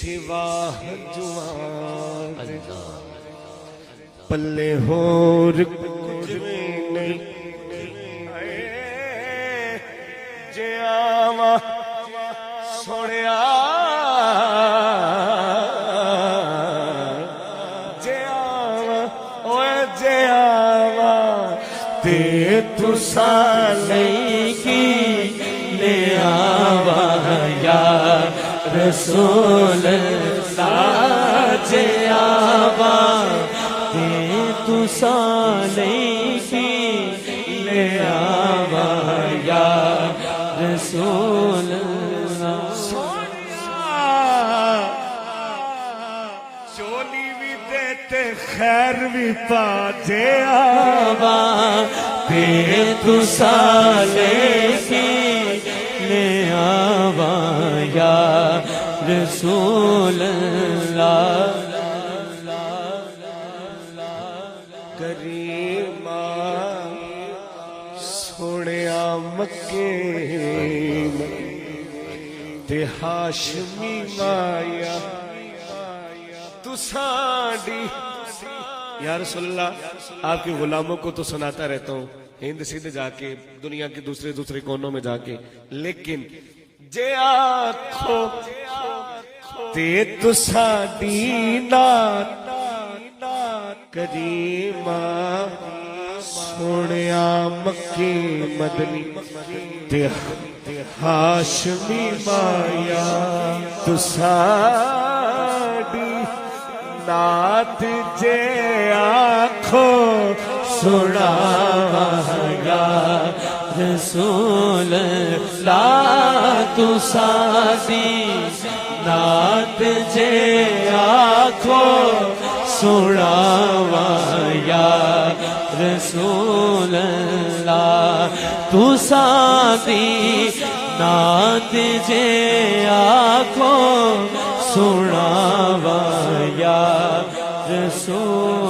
سوا جوان پلے ہور کچھ بھی نہیں جے آواں سوڑیا جے آواں اوے جے آواں تے تساں نہیں کی لے آواں یا رسول اللہ جے آواں تے تساں نہیں کی لے آواں یا رسول اللہ چولی بھی دیتے خیر بھی پا جے آواں تے تساں نہیں کی لے آواں یا رسول اللہ کریمہ سوڑیا مکے تے ہاشمی مایا تساڈی یا رسول اللہ آپ کے غلاموں کو تو سناتا رہتا ہوں ہند سندھ جا کے دنیا کے دوسرے کونوں میں جا کے لیکن جے آکھو تے تساڈی نات کریمہ سوڑیا مکی مدنی تے ہاشمی مایا تساڈی نات جے آکھو سناواں یا رسول اللہ تساڈی نات جے آکھو سناواں یا رسول اللہ تساڈی نات جے آکھو سناواں یا رسول